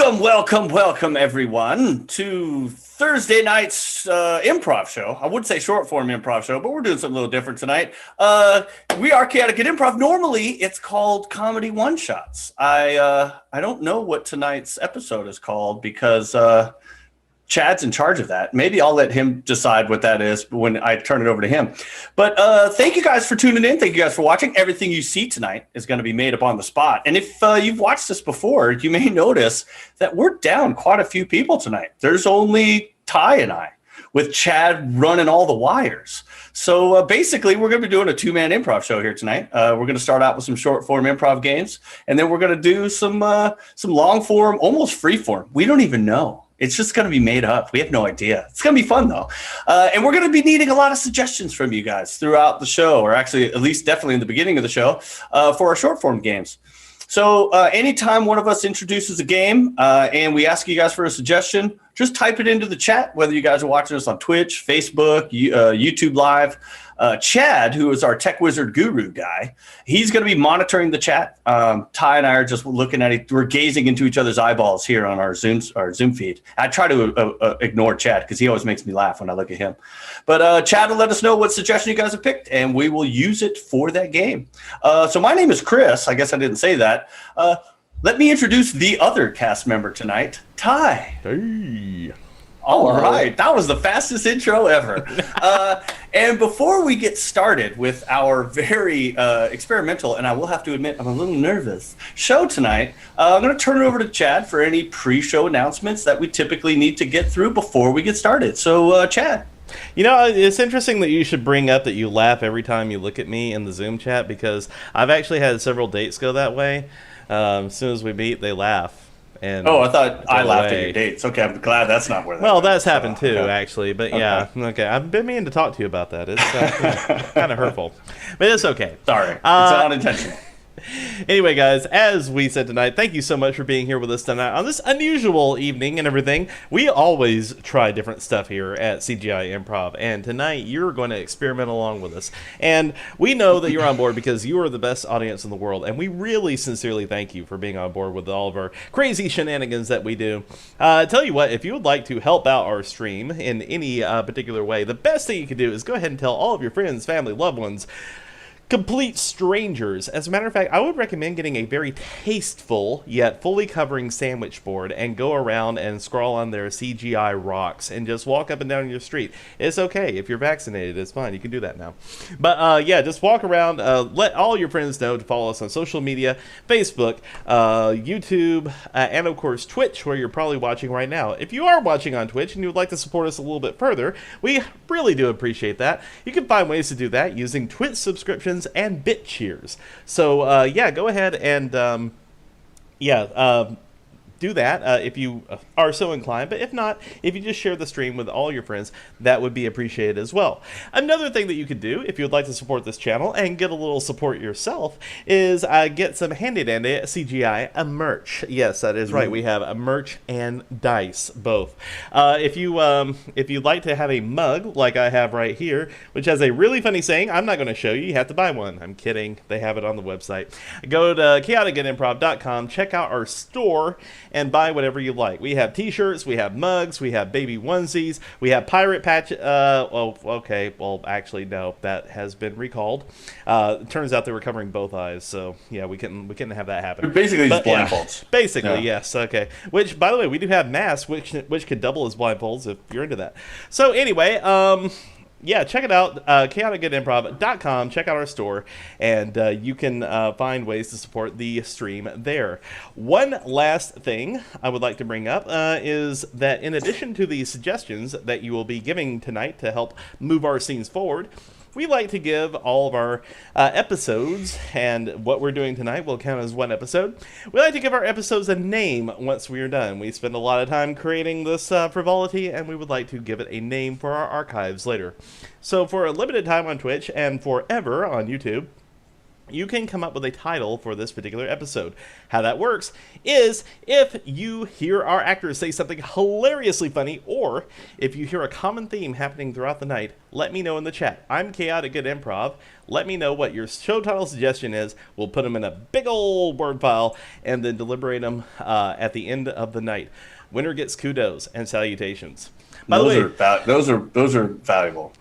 Welcome, everyone, to Thursday night's improv show. I would say short form improv show, but we're doing something a little different tonight. We are Chaotic at Improv. Normally, it's called Comedy One Shots. I don't know what tonight's episode is called because Chad's in charge of that. Maybe I'll let him decide what that is when I turn it over to him. But thank you guys for tuning in. Thank you guys for watching. Everything you see tonight is going to be made up on the spot. And if you've watched this before, you may notice that we're down quite a few people tonight. There's only Ty and I, with Chad running all the wires. So basically, we're going to be doing a two-man improv show here tonight. We're going to start out with some short-form improv games, and then we're going to do some long-form, almost free-form. We don't even know. It's just going to be made up. We have no idea. It's going to be fun, though. And we're going to be needing a lot of suggestions from you guys throughout the show, or actually at least definitely in the beginning of the show, for our short-form games. So anytime one of us introduces a game and we ask you guys for a suggestion, just type it into the chat, whether you guys are watching us on Twitch, Facebook, YouTube Live. Chad, who is our tech wizard guru guy, he's going to be monitoring the chat. Ty and I are just looking at it. We're gazing into each other's eyeballs here on our Zoom feed. I try to ignore Chad because he always makes me laugh when I look at him. But Chad will let us know what suggestion you guys have picked, and we will use it for that game. So my name is Chris. I guess I didn't say that. Let me introduce the other cast member tonight, Ty. Hey. All right, that was the fastest intro ever. And before we get started with our very experimental, and I will have to admit I'm a little nervous, show tonight, I'm going to turn it over to Chad for any pre-show announcements that we typically need to get through before we get started. So, Chad. You know, it's interesting that you should bring up that you laugh every time you look at me in the Zoom chat, because I've actually had several dates go that way. As soon as we meet, they laugh. And I thought I laughed at your dates. Okay, I'm glad that's not where that Well, went. that's happened too, okay. Actually. But yeah, okay. I've been meaning to talk to you about that. It's kind of hurtful. But it's okay. Sorry. It's unintentional. Anyway, guys, as we said tonight, thank you so much for being here with us tonight on this unusual evening and everything. We always try different stuff here at CGI Improv, and tonight you're going to experiment along with us. And we know that you're on board because you are the best audience in the world, and we really sincerely thank you for being on board with all of our crazy shenanigans that we do. Tell you what, if you would like to help out our stream in any particular way, the best thing you can do is go ahead and tell all of your friends, family, loved ones, complete strangers. As a matter of fact, I would recommend getting a very tasteful yet fully covering sandwich board and go around and scroll on their CGI rocks and just walk up and down your street. It's okay. If you're vaccinated, it's fine. You can do that now. But yeah, just walk around. Let all your friends know to follow us on social media, Facebook, YouTube, and of course Twitch, where you're probably watching right now. If you are watching on Twitch and you would like to support us a little bit further, we really do appreciate that. You can find ways to do that using Twitch subscriptions and bit cheers. So yeah, go ahead and do that if you are so inclined. But if not, if you just share the stream with all your friends, that would be appreciated as well. Another thing that you could do if you would like to support this channel and get a little support yourself is get some handy-dandy CGI merch. Yes, that is right. We have a merch and dice, both. If you'd like to have a mug like I have right here, which has a really funny saying, I'm not going to show you. You have to buy one. I'm kidding. They have it on the website. Go to chaoticgetimprov.com, check out our store, and buy whatever you like. We have t-shirts, we have mugs, we have baby onesies, we have pirate patch. Actually, no, that has been recalled. It turns out they were covering both eyes, so yeah, we couldn't have that happen. Basically, just blindfolds. Yeah, basically, yes. Okay. Which, by the way, we do have masks, which could double as blindfolds if you're into that. So anyway, yeah, check it out, chaoticgetimprov.com. Check out our store, and you can find ways to support the stream there. One last thing I would like to bring up is that in addition to the suggestions that you will be giving tonight to help move our scenes forward, we like to give all of our episodes, and what we're doing tonight will count as one episode. We like to give our episodes a name once we are done. We spend a lot of time creating this frivolity, and we would like to give it a name for our archives later. So for a limited time on Twitch and forever on YouTube, you can come up with a title for this particular episode. How that works is if you hear our actors say something hilariously funny, or if you hear a common theme happening throughout the night, let me know in the chat. I'm Chaotic at Improv. Let me know what your show title suggestion is. We'll put them in a big old word file and then deliberate them at the end of the night. Winner gets kudos and salutations. By the way, those are valuable.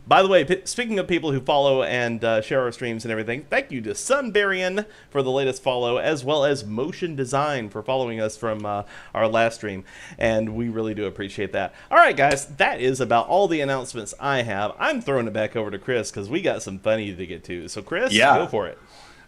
By the way, speaking of people who follow and share our streams and everything, thank you to Sunbarian for the latest follow, as well as Motion Design for following us from our last stream, and we really do appreciate that. All right, guys, that is about all the announcements I have. I'm throwing it back over to Chris because we got some funny to get to. So, Chris, go for it.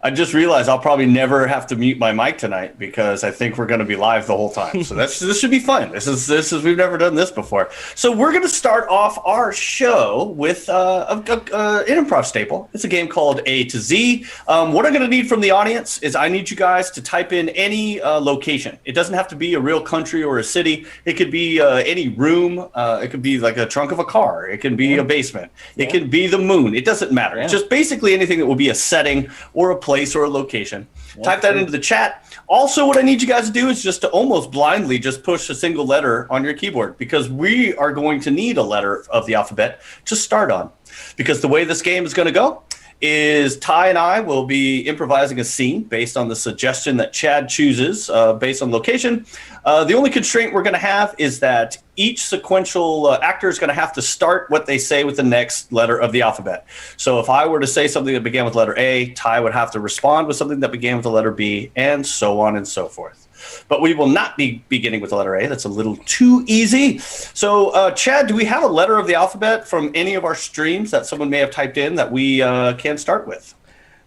I just realized I'll probably never have to mute my mic tonight because I think we're going to be live the whole time. So this should be fun. This is we've never done this before. So we're going to start off our show with an improv staple. It's a game called A to Z. What I'm going to need from the audience is I need you guys to type in any location. It doesn't have to be a real country or a city. It could be any room. It could be like a trunk of a car. It can be a basement. It can be the moon. It doesn't matter. Just basically anything that will be a setting or a place or a location. Type that into the chat. Also, what I need you guys to do is just to almost blindly just push a single letter on your keyboard, because we are going to need a letter of the alphabet to start on. Because the way this game is going to go is Ty and I will be improvising a scene based on the suggestion that Chad chooses based on location. The only constraint we're going to have is that each sequential actor is going to have to start what they say with the next letter of the alphabet. So if I were to say something that began with letter A, Ty would have to respond with something that began with the letter B, and so on and so forth. But we will not be beginning with the letter A. That's a little too easy. So, Chad, do we have a letter of the alphabet from any of our streams that someone may have typed in that we can start with?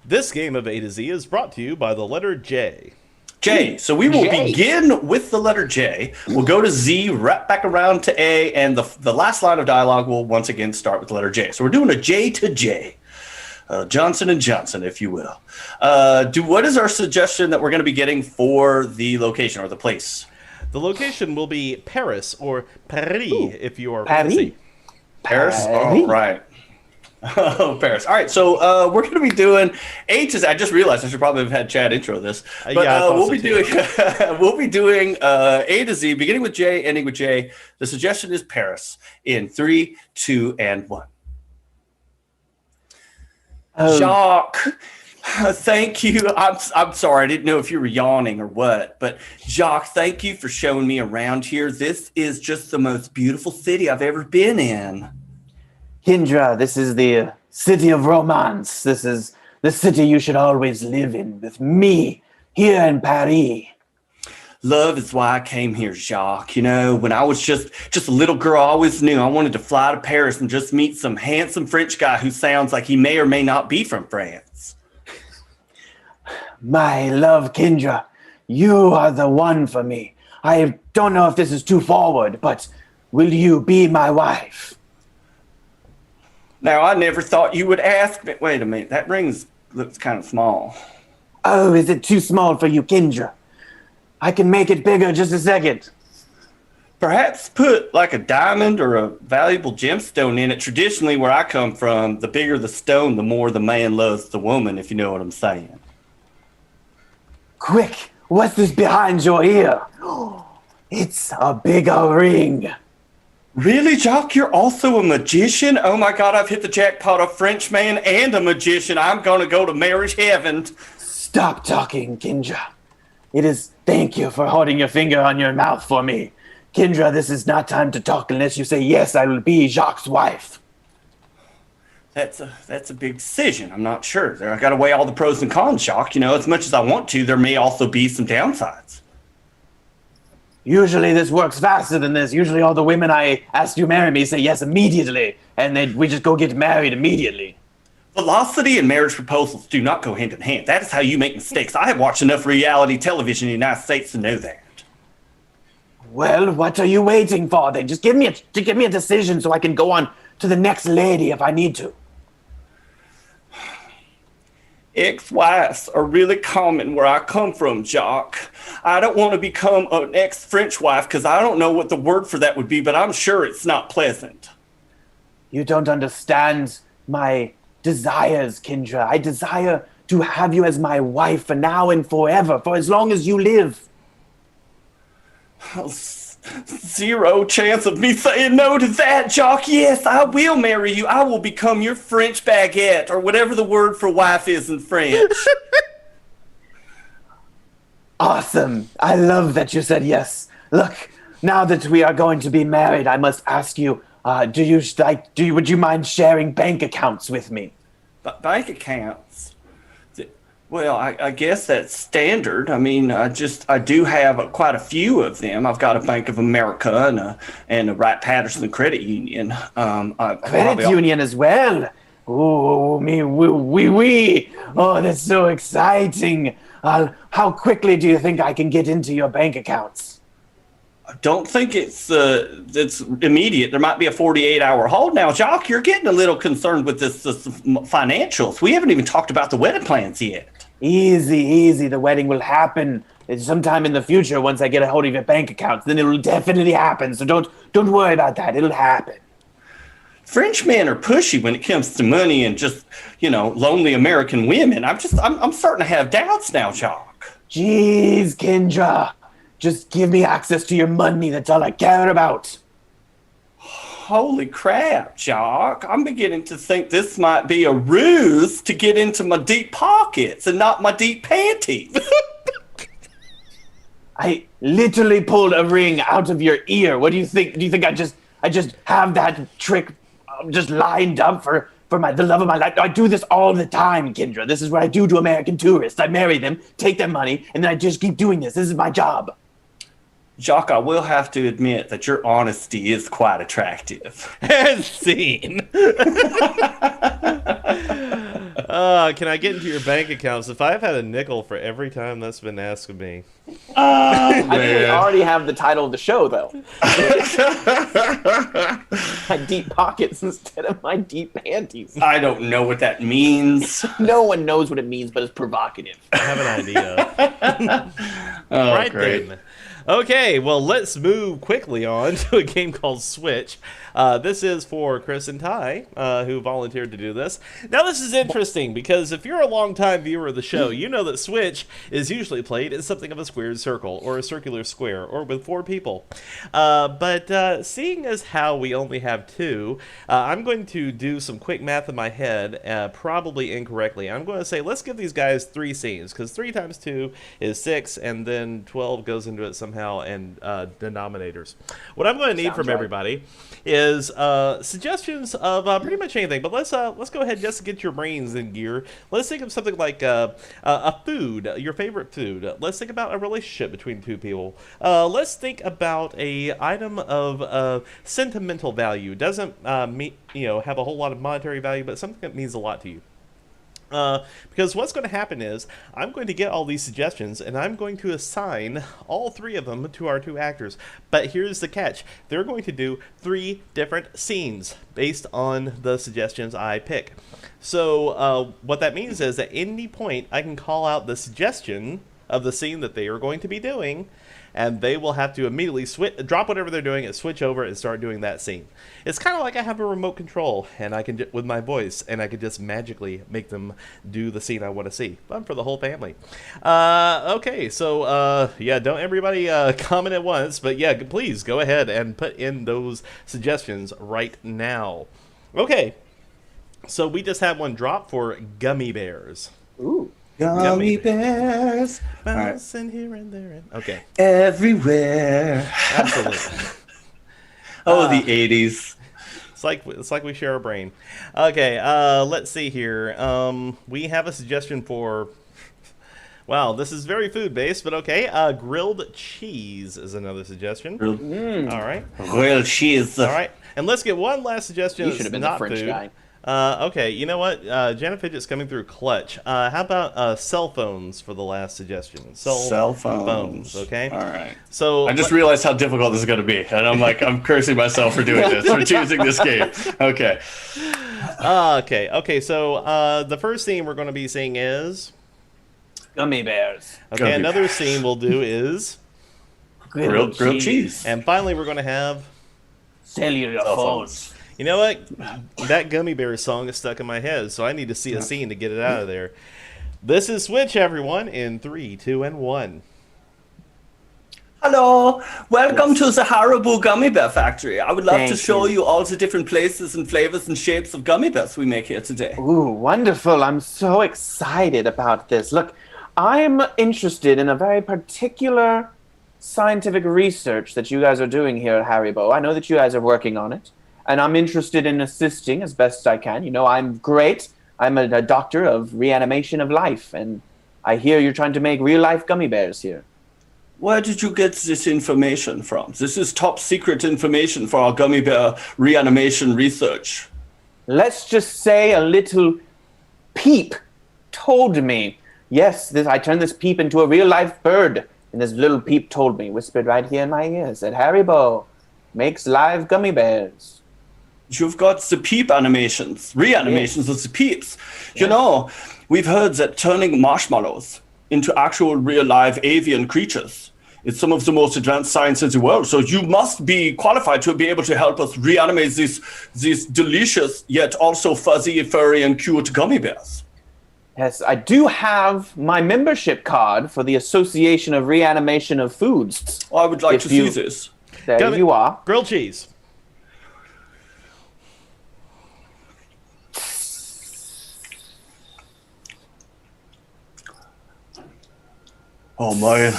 This game of A to Z is brought to you by the letter J. J. So we will begin with the letter J. We'll go to Z, wrap back around to A, and the last line of dialogue will once again start with the letter J. So we're doing a J to J. Johnson and Johnson, if you will. What is our suggestion that we're going to be getting for the location or the place? The location will be Paris, or Paris, if you are Paris. fancy. Paris? Oh, right. Oh, Paris. All right, so we're going to be doing A to Z. I just realized I should probably have had Chad intro this. But we'll be doing A to Z, beginning with J, ending with J. The suggestion is Paris in 3, 2, and 1. Jacques, thank you. I'm sorry. I didn't know if you were yawning or what. But Jacques, thank you for showing me around here. This is just the most beautiful city I've ever been in. Kendra, this is the city of romance. This is the city you should always live in with me here in Paris. Love is why I came here, Jacques. You know, when I was just a little girl, I always knew I wanted to fly to Paris and just meet some handsome French guy who sounds like he may or may not be from France. My love, Kendra, you are the one for me. I don't know if this is too forward, but will you be my wife? Now, I never thought you would ask me. Wait a minute, that ring looks kind of small. Oh, is it too small for you, Kendra? I can make it bigger just a second. Perhaps put like a diamond or a valuable gemstone in it. Traditionally, where I come from, the bigger the stone, the more the man loves the woman, if you know what I'm saying. Quick, what's this behind your ear? It's a bigger ring. Really, Jacques? You're also a magician? Oh my God, I've hit the jackpot, a French man and a magician. I'm going to go to marriage heaven. Stop talking, Kendra. Thank you for holding your finger on your mouth for me. Kendra, this is not time to talk unless you say, yes, I will be Jacques' wife. That's a big decision. I'm not sure. I got to weigh all the pros and cons, Jacques. You know, as much as I want to, there may also be some downsides. Usually this works faster than this. Usually all the women I ask you to marry me say yes immediately, and then we just go get married immediately. Velocity and marriage proposals do not go hand in hand. That is how you make mistakes. I have watched enough reality television in the United States to know that. Well, what are you waiting for then? Just give me a decision so I can go on to the next lady if I need to. Ex-wives are really common where I come from, Jacques. I don't want to become an ex-French wife because I don't know what the word for that would be, but I'm sure it's not pleasant. You don't understand my desires, Kendra. I desire to have you as my wife for now and forever, for as long as you live. Zero chance of me saying no to that, Jock. Yes, I will marry you. I will become your French baguette, or whatever the word for wife is in French. Awesome. I love that you said yes. Look, now that we are going to be married, I must ask you, would you mind sharing bank accounts with me? Bank accounts? Well, I guess that's standard. I mean, I do have quite a few of them. I've got a Bank of America and a Wright-Patterson Credit Union. Credit union as well. Oh, me, wee. Oh, that's so exciting. How quickly do you think I can get into your bank accounts? I don't think it's immediate. There might be a 48-hour hold. Now, Jock, you're getting a little concerned with this financials. We haven't even talked about the wedding plans yet. Easy. The wedding will happen sometime in the future once I get a hold of your bank accounts. Then it'll definitely happen. So don't worry about that. It'll happen. French men are pushy when it comes to money and just, lonely American women. I'm starting to have doubts now, Jock. Jeez, Kendra. Just give me access to your money. That's all I care about. Holy crap, Jock. I'm beginning to think this might be a ruse to get into my deep pockets and not my deep panties. I literally pulled a ring out of your ear. What do you think? Do you think I just have that trick just lined up for the love of my life? I do this all the time, Kendra. This is what I do to American tourists. I marry them, take their money, and then I just keep doing this. This is my job. Jock, I will have to admit that your honesty is quite attractive. As seen. Can I get into your bank accounts? If I've had a nickel for every time that's been asked of me. I think we already have the title of the show, though. My deep pockets instead of my deep panties. I don't know what that means. No one knows what it means, but it's provocative. I have an idea. Oh, Right great. then. Okay, well, let's move quickly on to a game called Switch. This is for Chris and Ty, who volunteered to do this. Now, this is interesting because if you're a longtime viewer of the show, you know that Switch is usually played in something of a squared circle or a circular square or with 4 people. But seeing as how we only have 2, I'm going to do some quick math in my head, probably incorrectly. I'm going to say, let's give these guys 3 scenes because 3 times 2 is 6, and then 12 goes into it somehow, and denominators. What I'm going to need from everybody is suggestions of pretty much anything. But let's go ahead just to get your brains in gear. Let's think of something like a food, your favorite food. Let's think about a relationship between 2 people. Let's think about a item of sentimental value. Doesn't have a whole lot of monetary value, but something that means a lot to you. Because what's going to happen is I'm going to get all these suggestions and I'm going to assign all 3 of them to our 2 actors. But here's the catch. They're going to do 3 different scenes based on the suggestions I pick. So what that means is at any point I can call out the suggestion of the scene that they are going to be doing, and they will have to immediately drop whatever they're doing and switch over and start doing that scene. It's kind of like I have a remote control, and I can with my voice, and I can just magically make them do the scene I want to see. Fun for the whole family. Okay, so don't everybody comment at once, but yeah, please go ahead and put in those suggestions right now. Okay, so we just had one drop for Gummy Bears. Ooh. Gummy bears. Bouncing here and there. Okay. Everywhere. Absolutely. The 80s. It's like we share a brain. Okay, let's see here. We have a suggestion for... Wow, this is very food-based, but okay. Grilled cheese is another suggestion. All right. Grilled cheese. All right. And let's get one last suggestion. You should have been the French guy. Okay, you know what? Janet Fidget's coming through clutch. How about cell phones for the last suggestion? Cell phones. Okay. All right. So I just realized how difficult this is going to be, and I'm cursing myself for doing this, for choosing this game. Okay. Okay. So the first scene we're going to be seeing is Gummy Bears. okay. Gummy Another Bears. scene we'll do is Grilled cheese. and finally we're going to have Cellular Cell phones. You know what? That Gummy Bears song is stuck in my head, so I need to see a scene to get it out of there. This is Switch, everyone, in 3, 2, and 1. Hello, welcome to the Haribo Gummy Bear Factory. I would love to Thank show you. you all the different places and flavors and shapes of gummy bears we make here today. Ooh, wonderful. I'm so excited about this. Look, I'm interested in a very particular scientific research that you guys are doing here at Haribo. I know that you guys are working on it, and I'm interested in assisting as best I can. You know, I'm great. I'm a doctor of reanimation of life, and I hear you're trying to make real-life gummy bears here. Where did you get this information from? This is top secret information for our gummy bear reanimation research. Let's just say a little peep told me. Yes, I turned this peep into a real-life bird, and this little peep told me, whispered right here in my ear, said, Haribo makes live gummy bears. You've got the peep animations, reanimations of the peeps. You know, we've heard that turning marshmallows into actual real live avian creatures is some of the most advanced science in the world. So you must be qualified to be able to help us reanimate these delicious yet also fuzzy, furry, and cute gummy bears. Yes, I do have my membership card for the Association of Reanimation of Foods. I would like If to you- see this. There you are. Grilled cheese. Oh man,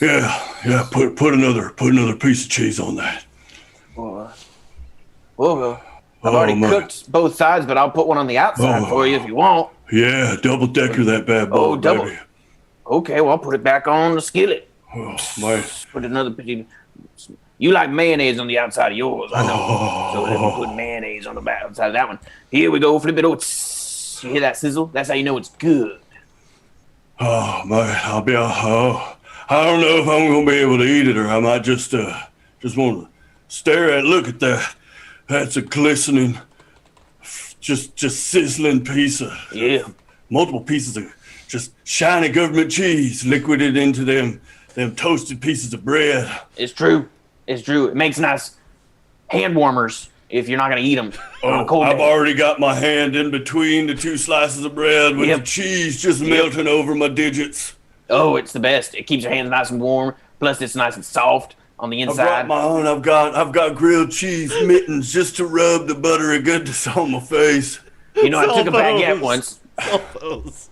yeah. Put another piece of cheese on that. Whoa, I've Oh, already my. cooked both sides, but I'll put one on the outside for you if you want. Yeah, double decker that bad boy, Oh, double. baby. Okay, well, I'll put it back on the skillet. Oh man. Put another. You like mayonnaise on the outside of yours, I know. So let me put mayonnaise on the back outside of that one. Here we go, flip it over. You hear that sizzle? That's how you know it's good. Oh man, I don't know if I'm gonna be able to eat it, or I might just want to stare at. Look at that. That's a glistening, just sizzling piece of multiple pieces of just shiny government cheese liquidated into them toasted pieces of bread. It's true. It's true. It makes nice hand warmers if you're not going to eat them on a cold I've day. already got my hand in between the two slices of bread with the cheese just melting over my digits. Oh, it's the best. It keeps your hands nice and warm. Plus, it's nice and soft on the I've inside. brought my own. I've got grilled cheese mittens just to rub the buttery goodness on my face. You know, I took a baguette Elbows. once. Elbows.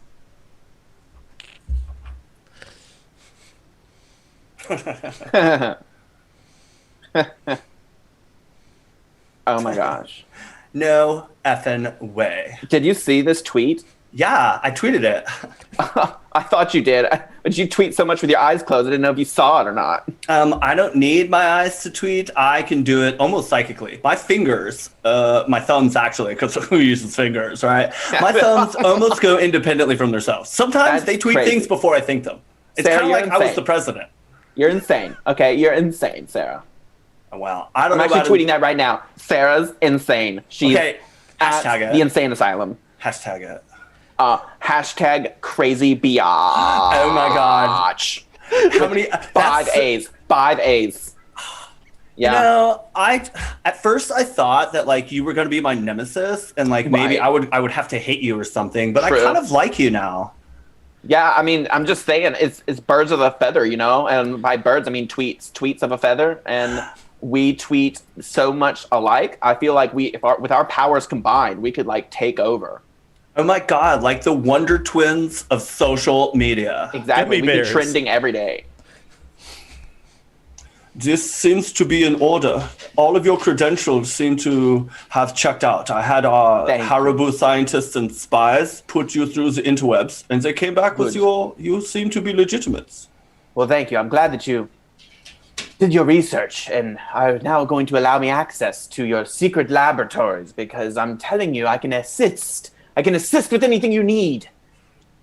Oh my gosh. No effing way. Did you see this tweet? Yeah, I tweeted it. I thought you did. But you tweet so much with your eyes closed. I didn't know if you saw it or not. I don't need my eyes to tweet. I can do it almost psychically. My fingers, my thumbs actually, because who uses fingers, right? My thumbs almost go independently from themselves. Sometimes That's they tweet crazy. things before I think them. It's Sarah, kind of you're like I was insane. the president. You're insane. Okay, you're insane, Sarah. Well, I don't I'm know actually about tweeting that right now. Sarah's insane. She's Okay, at hashtag it. the insane asylum. Hashtag it. Hashtag crazy biatch. Oh my god. How many? Five A's. 5 A's. Yeah. You know, at first I thought that like you were going to be my nemesis, and like maybe Right. I would have to hate you or something. But True. I kind of like you now. Yeah, I mean, I'm just saying, it's birds of a feather, you know? And by birds, I mean tweets of a feather. And we tweet so much alike. I feel like with our powers combined, we could like take over. Oh my god, like the Wonder Twins of social media. Exactly. Gummy We'd be Bears. trending every day. This seems to be in order. All of your credentials seem to have checked out. I had our Thank you. Haribo scientists and spies put you through the interwebs, and they came back with Good. you seem to be legitimate. Well, thank you. I'm glad that you did your research and are now going to allow me access to your secret laboratories because I'm telling you, I can assist. I can assist with anything you need.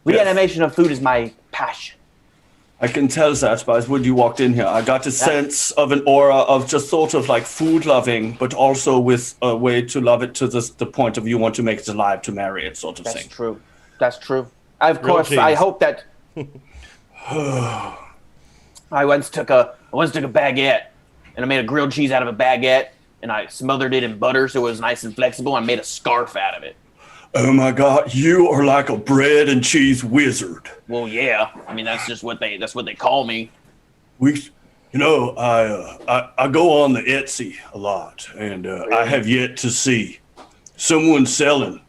Reanimation of food is my passion. I can tell that by when you walked in here. I got a sense of an aura of just sort of like food loving, but also with a way to love it to the point of you want to make it alive to marry it sort of That's thing. true. That's true. Of Real course, I cheese. hope that. I once took a baguette, and I made a grilled cheese out of a baguette, and I smothered it in butter so it was nice and flexible. I made a scarf out of it. Oh my God, you are like a bread and cheese wizard. Well, yeah. I mean, that's what they call me. I go on the Etsy a lot, and I have yet to see someone selling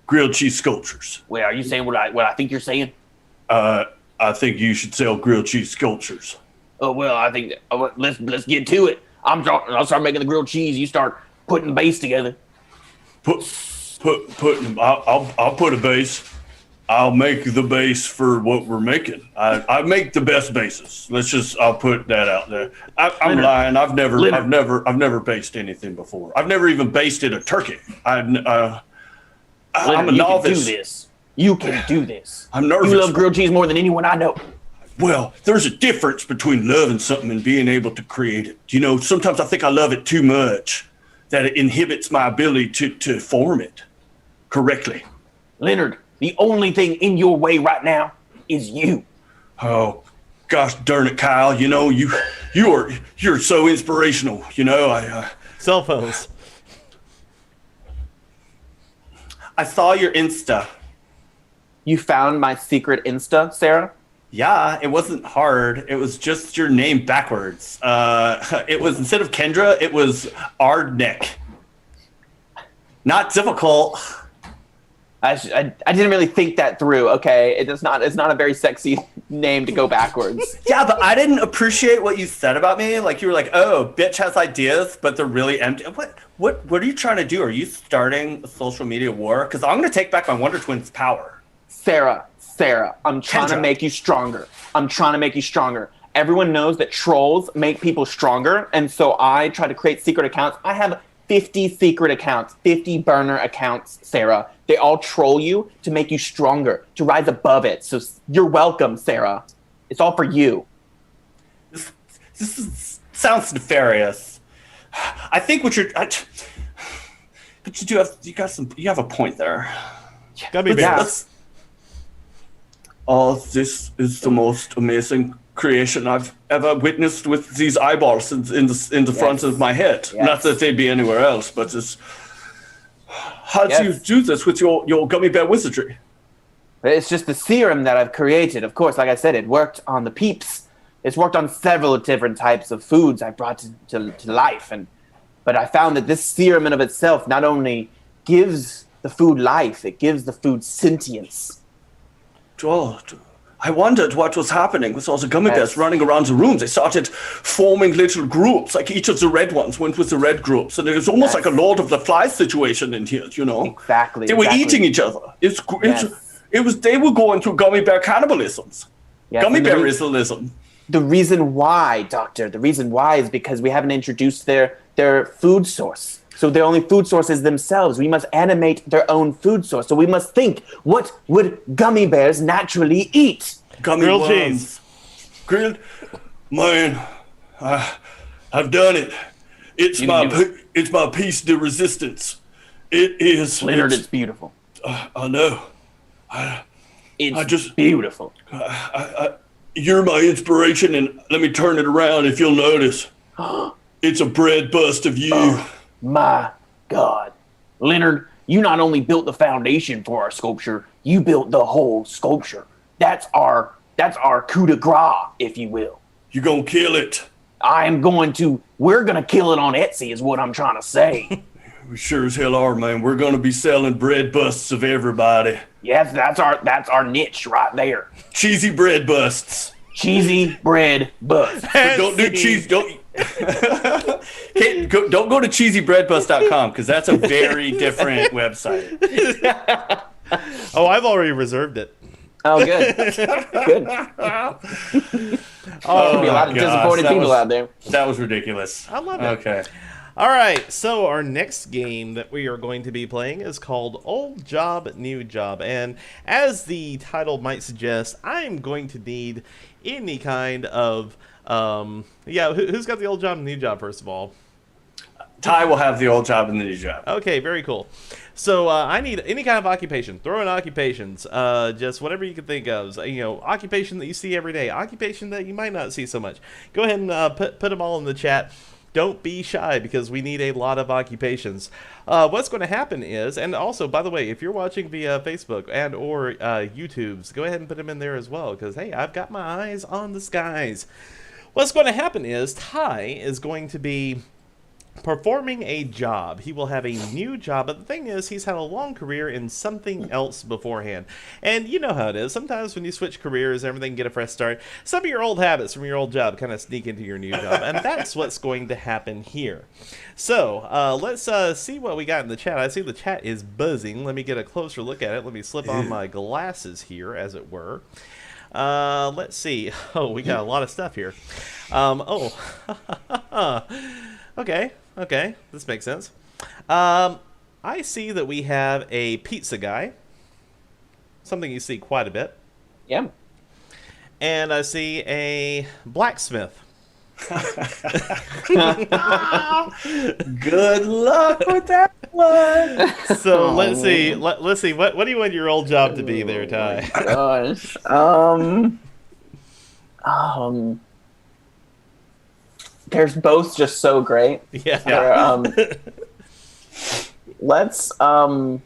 grilled cheese sculptures. Wait, are you saying what I think you're saying? I think you should sell grilled cheese sculptures. Oh well, I think let's get to it. I'll start making the grilled cheese. You start putting the base together. I'll put a base. I'll make the base for what we're making. I make the best bases. I'll put that out there. I'm lying. I've never based anything before. I've never even basted a turkey. I'm a novice. You can do this. I'm nervous. You love grilled cheese more than anyone I know. Well, there's a difference between loving something and being able to create it. You know, sometimes I think I love it too much, that it inhibits my ability to form it correctly. Leonard, the only thing in your way right now is you. Oh, gosh darn it, Kyle. You know, you're so inspirational. You know, Cell phones. I saw your Insta. You found my secret Insta, Sarah? Yeah, it wasn't hard. It was just your name backwards. It was, instead of Kendra, it was Ardneck. Not difficult. I didn't really think that through. Okay, it's not a very sexy name to go backwards. Yeah, but I didn't appreciate what you said about me. Like, you were like, "Oh, bitch has ideas, but they're really empty." What are you trying to do? Are you starting a social media war? Because I'm going to take back my Wonder Twins power. Sarah, I'm trying to make you stronger. Everyone knows that trolls make people stronger, and so I try to create secret accounts. I have 50 secret accounts, 50 burner accounts, Sarah. They all troll you to make you stronger, to rise above it. So you're welcome, Sarah. It's all for you. Sounds nefarious. I think but you have a point there. Gummy Bears. Oh, this is the most amazing creation I've ever witnessed with these eyeballs in the front of my head. Yes. Not that they'd be anywhere else, but how do you do this with your gummy bear wizardry? It's just the serum that I've created. Of course, like I said, it worked on the peeps. It's worked on several different types of foods I brought to life. But I found that this serum in of itself not only gives the food life, it gives the food sentience. Oh, I wondered what was happening with all the gummy bears running around the rooms. They started forming little groups, like each of the red ones went with the red groups. And it was almost like a Lord of the Flies situation in here, you know? Exactly. They were eating each other. They were going through gummy bear cannibalisms. Yes, Gummy bearism. The reason why, Doctor, is because we haven't introduced their food source. So their only food source is themselves. We must animate their own food source. So we must think, what would gummy bears naturally eat? Grilled cheese. Grilled? Man, I've done it. It's my piece de resistance. It is. Leonard, it's beautiful. I know. It's beautiful. You're my inspiration, and let me turn it around if you'll notice. It's a bread bust of you. Oh, my God. Leonard, you not only built the foundation for our sculpture, you built the whole sculpture. That's our coup de grace, if you will. You gonna kill it? We're gonna kill it on Etsy is what I'm trying to say. We sure as hell are, man. We're gonna be selling bread busts of everybody. Yes, that's our niche right there. Cheesy bread busts. Cheesy bread busts. But don't do cheese. Don't go to cheesybreadbust.com because that's a very different website. Oh, I've already reserved it. Oh, good. Good. Oh, Be a lot of disappointed people out there. That was ridiculous. I love it. Okay. All right, so our next game that we are going to be playing is called Old Job, New Job. And as the title might suggest, I'm going to need any kind of, who's got the old job and new job, first of all? Ty will have the old job and the new job. Okay, very cool. So I need any kind of occupation. Throw in occupations, just whatever you can think of. Occupation that you see every day, occupation that you might not see so much. Go ahead and put them all in the chat. don't be shy because we need a lot of occupations. What's going to happen is, and also, by the way, if you're watching via Facebook and or YouTube's, go ahead and put them in there as well because, hey, I've got my eyes on the skies. What's going to happen is Ty is going to be performing a job. He will have a new job, but the thing is, he's had a long career in something else beforehand. And you know how it is. Sometimes when you switch careers, everything get a fresh start. Some of your old habits from your old job kind of sneak into your new job, and that's what's going to happen here. So let's see what we got in the chat. I see the chat is buzzing. Let me get a closer look at it. Let me slip on my glasses here, as it were. Let's see. Oh, we got a lot of stuff here. Okay, this makes sense. I see that we have a pizza guy, something you see quite a bit. Yeah. And I see a blacksmith. Good luck with that one. So let's see. Let's see. What do you want your old job to be there, Ty? Gosh. They're both just so great. Yeah. Let's I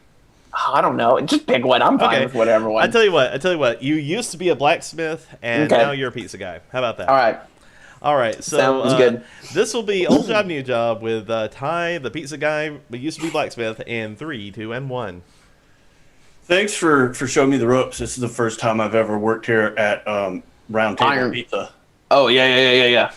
don't know. Just pick one. I'm fine with whatever one. I tell you what. You used to be a blacksmith, and now you're a pizza guy. How about that? All right. So Sounds good. This will be old job, new job with Ty, the pizza guy, but used to be blacksmith, in 3, 2, and 1. Thanks for showing me the ropes. This is the first time I've ever worked here at Round Table Iron Pizza. Oh yeah.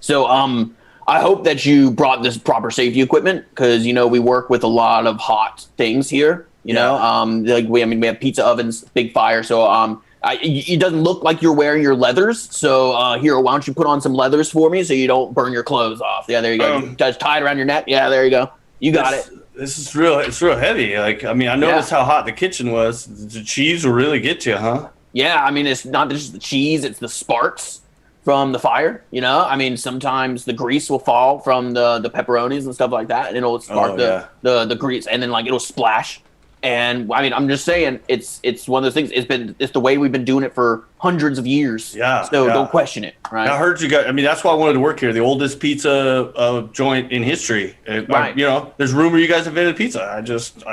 So I hope that you brought this proper safety equipment because we work with a lot of hot things here. You know, like we have pizza ovens, big fire. So it doesn't look like you're wearing your leathers. So here, why don't you put on some leathers for me so you don't burn your clothes off? Yeah, there you go. Just tie it around your neck. Yeah, there you go. You got it. This is real. It's real heavy. Like, I mean, I noticed how hot the kitchen was. The cheese will really get you, huh? Yeah, I mean, it's not just the cheese; it's the sparks from the fire. I mean, sometimes the grease will fall from the pepperonis and stuff like that, and it'll spark the grease, and then it'll splash. And I mean, I'm just saying, it's one of those things. It's the way we've been doing it for hundreds of years. Yeah. So don't question it, right? I heard you guys. I mean, that's why I wanted to work here. The oldest pizza joint in history. Right. There's rumor you guys invented pizza. I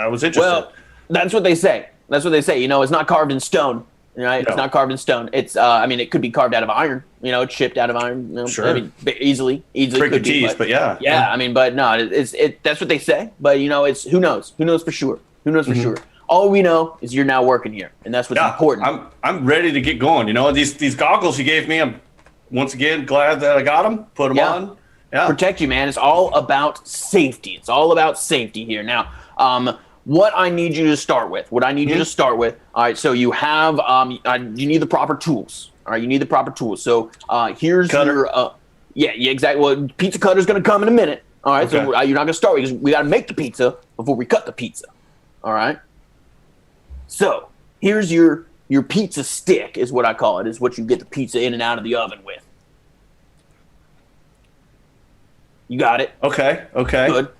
was interested. Well, that's what they say. It's not carved in stone, right? No. It's not carved in stone. It's I mean, it could be carved out of iron. It's chipped out of iron. Sure. I mean, easily Trick of cheese, but yeah. Yeah, I mean, but no, that's what they say. But it's who knows? Who knows for sure? Who knows for sure? All we know is you're now working here, and that's what's important. I'm ready to get going. These goggles you gave me. I'm once again glad that I got them. Put them on. Yeah. Protect you, man. It's all about safety. It's all about safety here. Now, what I need you to start with. All right. So you have you need the proper tools. All right. You need the proper tools. So here's Cutter. your exactly. Well, pizza cutter's gonna come in a minute. All right. Okay. So you're not gonna start because we got to make the pizza before we cut the pizza. All right. So here's your pizza stick is what I call it. Is what you get the pizza in and out of the oven with. You got it. Okay.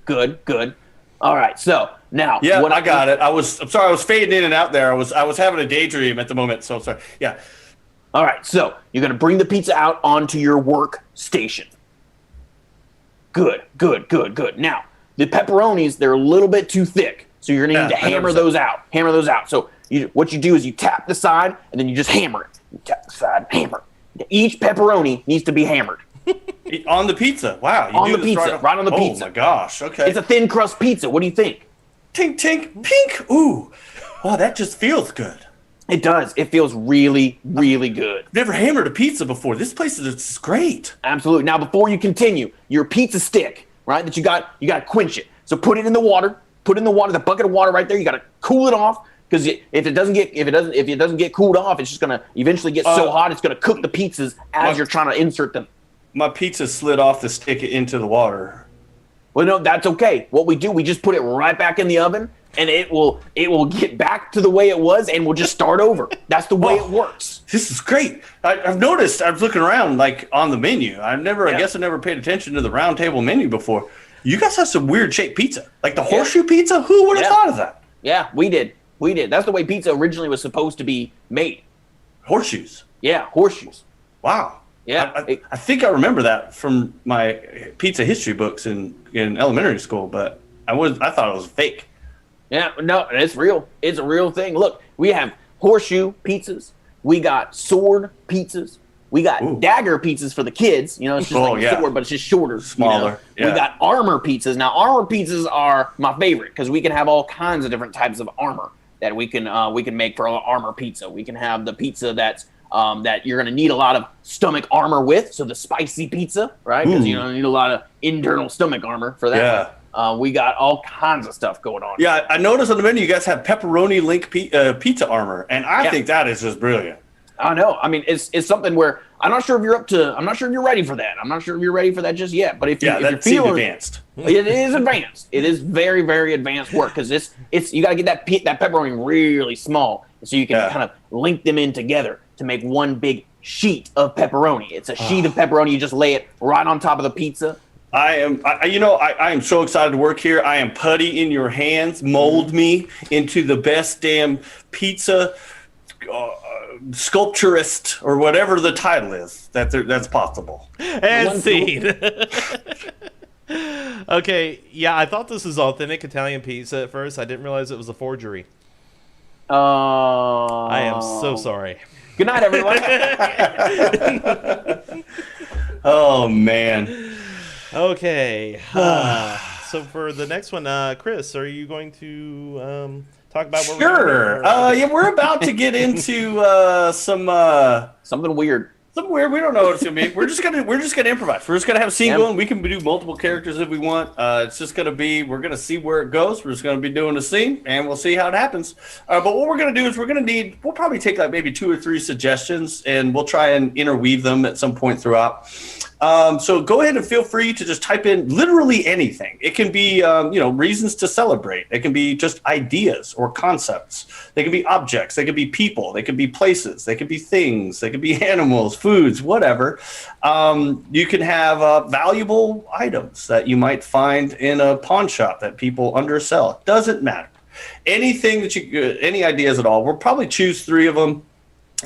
Good. All right. So now, I got it. I'm sorry. I was fading in and out there. I was having a daydream at the moment. So sorry. Yeah. All right. So you're gonna bring the pizza out onto your workstation. Good. Now the pepperonis, they're a little bit too thick. So you're going to need to hammer those out. So what you do is you tap the side, and then you just hammer it. You tap the side, hammer. Each pepperoni needs to be hammered. On the pizza. Wow. On the pizza. Right on the pizza. Oh, my gosh. Okay. It's a thin crust pizza. What do you think? Tink, tink, pink. Ooh. Wow, that just feels good. It does. It feels really, really good. I've never hammered a pizza before. This place is great. Absolutely. Now, before you continue, your pizza stick, right, that you got to quench it. So put it in the water. The bucket of water right there. You got to cool it off because if it doesn't get cooled off, it's just gonna eventually get so hot it's gonna cook the pizzas as you're trying to insert them. My pizza slid off the stick into the water. Well, no, that's okay. What we do, we just put it right back in the oven, and it will get back to the way it was, and we'll just start over. That's the way it works. This is great. I've noticed. I was looking around on the menu. I guess I never paid attention to the round table menu before. You guys have some weird shaped pizza, like the horseshoe pizza. Who would have thought of that? Yeah, we did. That's the way pizza originally was supposed to be made. Horseshoes. Yeah, horseshoes. Wow. Yeah. I think I remember that from my pizza history books in elementary school, but I thought it was fake. Yeah, no, it's real. It's a real thing. Look, we have horseshoe pizzas. We got sword pizzas. We got dagger pizzas for the kids. You know, it's just like a sword, but it's just shorter, smaller. You know? We got armor pizzas. Now, armor pizzas are my favorite because we can have all kinds of different types of armor that we can make for our armor pizza. We can have the pizza that's that you're going to need a lot of stomach armor with, so the spicy pizza, right? Because you need a lot of internal stomach armor for that. Yeah. We got all kinds of stuff going on. Yeah, I noticed on the menu you guys have pepperoni link pizza armor, and I think that is just brilliant. I know. I mean, it's something where I'm not sure if you're ready for that. I'm not sure if you're ready for that just yet. But if you're feeling advanced, it is advanced. It is very, very advanced work because it's you got to get that pepperoni really small so you can kind of link them in together to make one big sheet of pepperoni. It's a sheet of pepperoni. You just lay it right on top of the pizza. I am so excited to work here. I am putty in your hands. Mold me into the best damn pizza sculpturist or whatever the title is that's possible. And scene. Okay, yeah, I thought this was authentic Italian pizza at first. I didn't realize it was a forgery. I am so sorry. Good night, everyone. Oh man. Okay. So for the next one, Chris, are you going to talk about what Sure. Yeah, we're about to get into something weird. Something weird. We don't know what it's gonna be. We're just gonna improvise. We're just gonna have a scene going. We can do multiple characters if we want. It's just gonna be. We're gonna see where it goes. We're just gonna be doing a scene, and we'll see how it happens. But what we're gonna do is we'll probably take like maybe 2 or 3 suggestions, and we'll try and interweave them at some point throughout. So go ahead and feel free to just type in literally anything. It can be, reasons to celebrate. It can be just ideas or concepts. They can be objects. They can be people. They can be places. They can be things. They can be animals, foods, whatever. You can have valuable items that you might find in a pawn shop that people undersell. Doesn't matter. Anything any ideas at all. We'll probably choose 3 of them.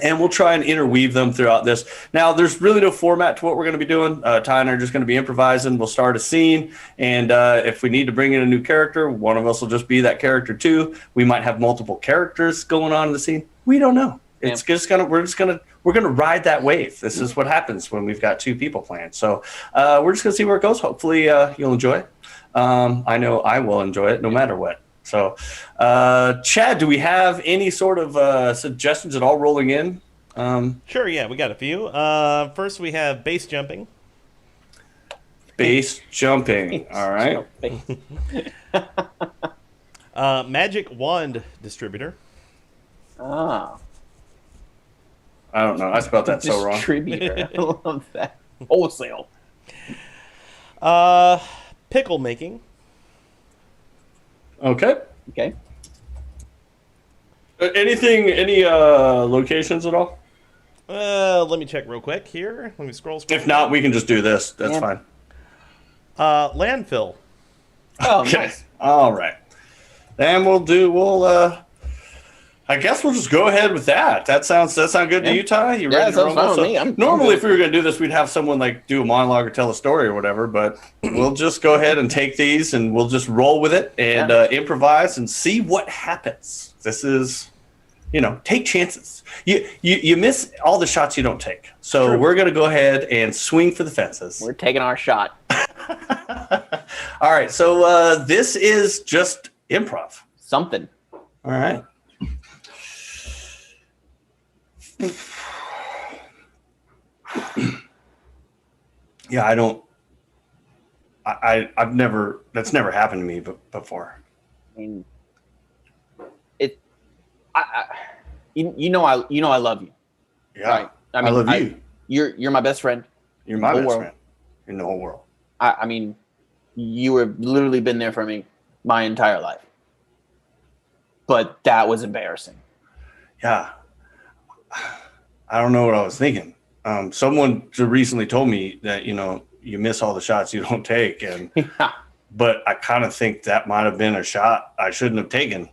And we'll try and interweave them throughout this. Now, there's really no format to what we're going to be doing. Ty and I are just going to be improvising. We'll start a scene, and if we need to bring in a new character, one of us will just be that character too. We might have multiple characters going on in the scene. We don't know. It's just gonna we're gonna ride that wave. This is what happens when we've got 2 people playing. So we're just gonna see where it goes. Hopefully, you'll enjoy it. I know I will enjoy it no matter what. So, Chad, do we have any sort of suggestions at all rolling in? Sure, yeah, we got a few. First, we have base jumping. Base jumping, all right. Magic wand distributor. Ah. I don't know. I spelled that so wrong. Distributor. I love that. Wholesale. Pickle making. Okay. Okay. Any locations at all? Let me check real quick here. Let me scroll. If not, we can just do this. That's fine. Landfill. Oh, Okay. nice. All right. Then I guess we'll just go ahead with that. That sound good to you, Ty? You ready to sounds roll? fine with me. Normally, if we were going to do this, we'd have someone like do a monologue or tell a story or whatever. But we'll just go ahead and take these, and we'll just roll with it and improvise and see what happens. This is, take chances. You miss all the shots you don't take. So we're going to go ahead and swing for the fences. We're taking our shot. All right. So this is just improv. Something. All right. Yeah, I've never, that's never happened to me before. I mean, I love you. Yeah. Right? I love you. You're my best friend. You're my best world. friend in the whole world. I mean, you have literally been there for me my entire life. But that was embarrassing. Yeah. I don't know what I was thinking. Someone recently told me that, you miss all the shots you don't take. And but I kind of think that might have been a shot I shouldn't have taken.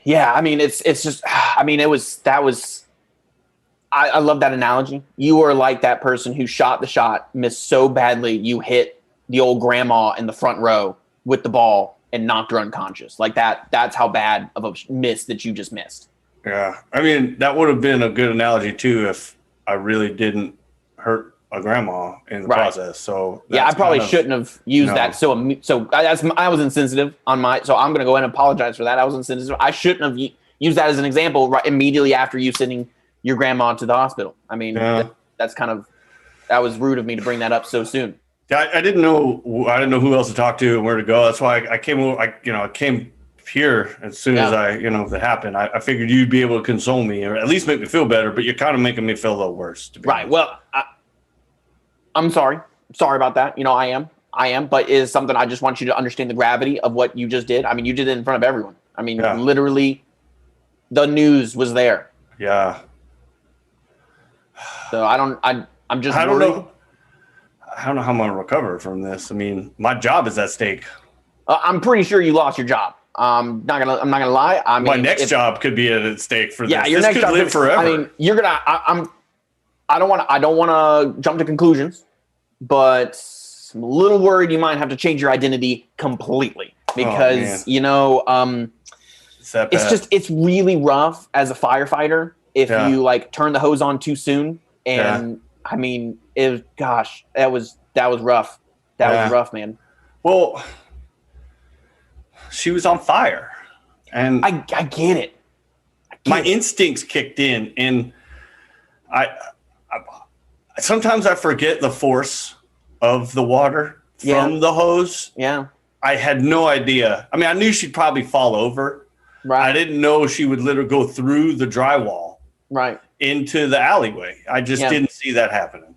Yeah, I mean, it's just, I mean, that was I love that analogy. You are like that person who shot the shot, missed so badly, you hit the old grandma in the front row with the ball and knocked her unconscious. Like that's how bad of a miss that you just missed. Yeah. I mean, that would have been a good analogy too if I really didn't hurt a grandma in the process. So yeah, I probably shouldn't have used that. So I was insensitive on so I'm going to go ahead and apologize for that. I was insensitive. I shouldn't have used that as an example right immediately after you sending your grandma to the hospital. I mean, that was rude of me to bring that up so soon. I didn't know who else to talk to and where to go. That's why I came over. I came here as soon as that happened. I figured you'd be able to console me or at least make me feel better. But you're kind of making me feel a little worse. Right. Well, I'm sorry. Sorry about that. I am. But it is something I just want you to understand the gravity of what you just did. I mean, you did it in front of everyone. I mean, literally, the news was there. Yeah. So I'm just. I don't know how I'm going to recover from this. I mean, my job is at stake. I'm pretty sure you lost your job. I'm not gonna lie. I mean, my next job could be at stake for this. Yeah, your this next could job live forever. I mean, you're gonna. I don't want to jump to conclusions, but I'm a little worried you might have to change your identity completely because it's really rough as a firefighter if you turn the hose on too soon. And I mean, that was rough. That was rough, man. Well, she was on fire, and I get it. My instincts kicked in, and I sometimes I forget the force of the water from the hose. Yeah. I had no idea. I mean, I knew she'd probably fall over. Right. I didn't know she would literally go through the drywall. Right. Into the alleyway. I just didn't see that happening.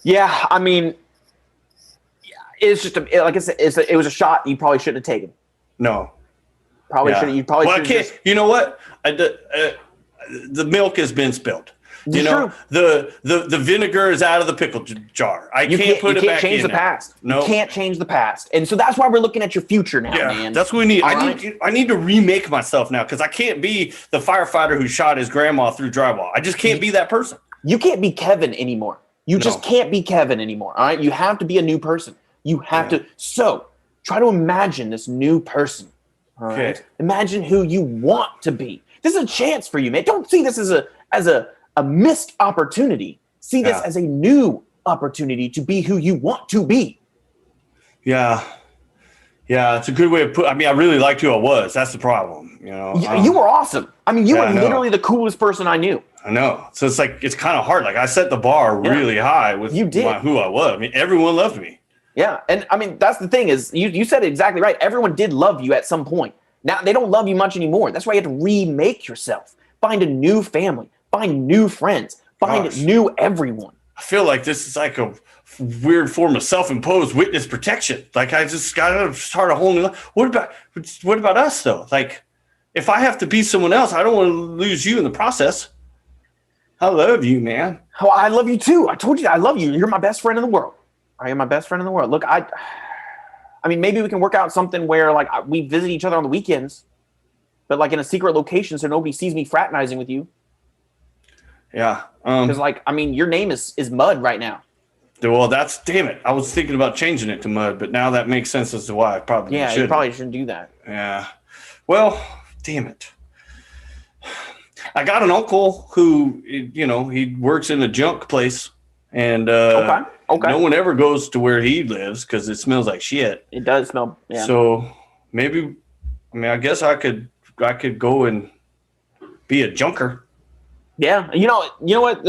Yeah. I mean, it's just like I said, it was a shot you probably shouldn't have taken. No. Probably shouldn't. You probably should. You know what? The milk has been spilled. True. The vinegar is out of the pickle jar. You can't put it back in. You can't change the past. No. You can't change the past. And so that's why we're looking at your future now, man. That's what we need. I need to remake myself now because I can't be the firefighter who shot his grandma through drywall. I just can't be that person. You can't be Kevin anymore. You just can't be Kevin anymore. All right. You have to be a new person. You have to. So try to imagine this new person. All right. Imagine who you want to be. This is a chance for you, man. Don't see this as a missed opportunity. See this as a new opportunity to be who you want to be. Yeah. Yeah, it's a good way of I mean, I really liked who I was. That's the problem, You were awesome. I mean, you were literally the coolest person I knew. I know. So it's kind of hard. Like I set the bar really high with who I was. I mean, everyone loved me. Yeah, and I mean, that's the thing is you said it exactly right. Everyone did love you at some point. Now they don't love you much anymore. That's why you have to remake yourself. Find a new family. Find new friends. Find new everyone. I feel like this is like a weird form of self-imposed witness protection. Like I just gotta start a whole new life. What about us though? Like if I have to be someone else, I don't want to lose you in the process. I love you, man. Oh, I love you too. I told you that I love you. You're my best friend in the world. I am my best friend in the world. Look, I mean, maybe we can work out something where like we visit each other on the weekends, but like in a secret location so nobody sees me fraternizing with you. Yeah. Because like, I mean, your name is Mud right now. Well, damn it. I was thinking about changing it to Mud, but now that makes sense as to why I probably shouldn't. You probably shouldn't do that. Yeah. Well, damn it. I got an uncle who, he works in a junk place, and okay. No one ever goes to where he lives because it smells like shit. It does smell. Yeah. So maybe, I guess I could go and be a junker. Yeah. You know what?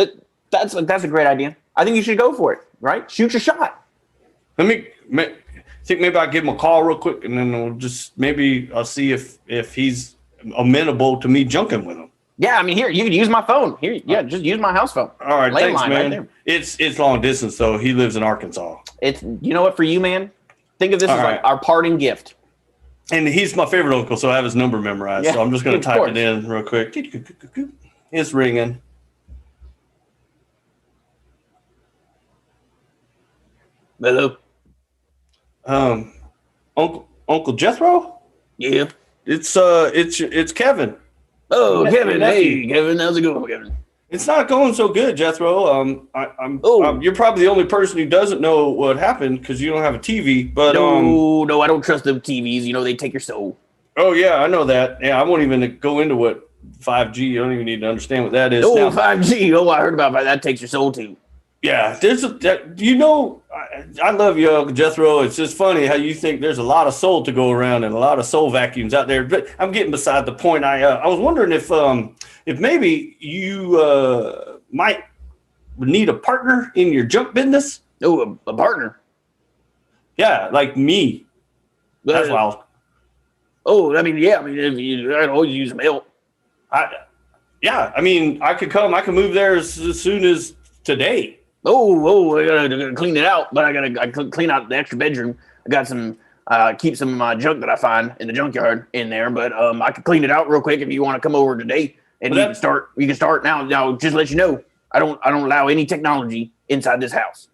That's a great idea. I think you should go for it. Right? Shoot your shot. Maybe I'll give him a call real quick, and then I'll see if he's amenable to me junking with him. Yeah, I mean, here, you can use my phone. Here, just use my house phone. All right, thanks, man. Right there. It's long distance, though. He lives in Arkansas. You know what, for you, man? Think of this as like our parting gift. And he's my favorite uncle, so I have his number memorized. So I'm just going to type it in real quick. It's ringing. Hello. Uncle Jethro? Yeah. It's Kevin. Oh, Kevin. Hey, Kevin. How's it going, Kevin? It's not going so good, Jethro. You're probably the only person who doesn't know what happened because you don't have a TV. But no, I don't trust them TVs. You know, they take your soul. oh yeah, I know that. Yeah, I won't even go into what 5G. You don't even need to understand what that is. Oh, Now, 5G. Oh, I heard about that. That takes your soul too. yeah, I love you, Uncle Jethro. It's just funny how you think there's a lot of soul to go around and a lot of soul vacuums out there. But I'm getting beside the point. I was wondering if maybe you might need a partner in your junk business. Oh, a partner. Yeah, like me. That's wild. Oh, I mean, yeah. I mean, I'd always use some help. I mean, I could come. I can move there as soon as today. I gotta clean it out, but I clean out the extra bedroom. I got some keep some of my junk that I find in the junkyard in there, but I could clean it out real quick if you want to come over today, and you can start now. Now, just let you know, I don't allow any technology inside this house.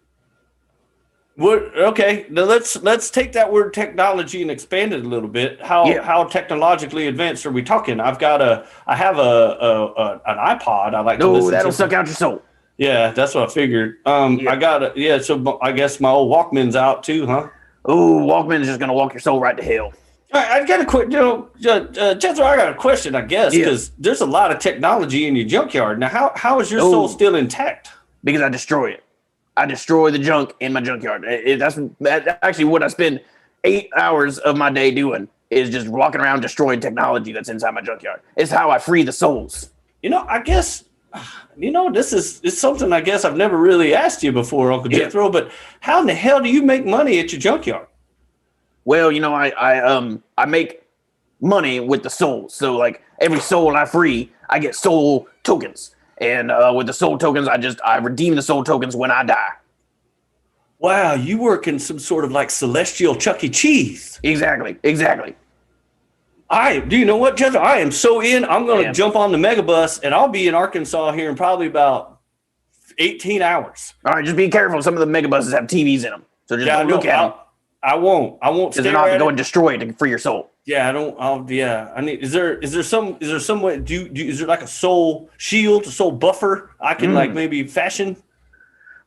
What? Okay, now let's take that word technology and expand it a little bit. How technologically advanced are we talking? I have an iPod. I like to listen to. That'll suck out your soul. Yeah, that's what I figured. So I guess my old Walkman's out too, huh? Oh, Walkman's just gonna walk your soul right to hell. All right, I got a quick, Jethro, I got a question, I guess, because there's a lot of technology in your junkyard. Now, how is your soul still intact? Because I destroy it. I destroy the junk in my junkyard. That's actually what I spend 8 hours of my day doing, is just walking around destroying technology that's inside my junkyard. It's how I free the souls. I guess, this is something I guess I've never really asked you before, Uncle Jethro, but how in the hell do you make money at your junkyard? Well, I make money with the souls. So like every soul I free, I get soul tokens. And with the soul tokens, I redeem the soul tokens when I die. Wow, you work in some sort of like celestial Chuck E. Cheese. Exactly. Do you know what, Jethro? I am so in. I'm going to jump on the megabus, and I'll be in Arkansas here in probably about 18 hours. All right, just be careful. Some of the megabuses have TVs in them, so just don't look at them. I won't. Because they're not going to go and destroy it to free your soul. Yeah, I don't. I need. Is there some way? Is there like a soul shield, a soul buffer I can like maybe fashion?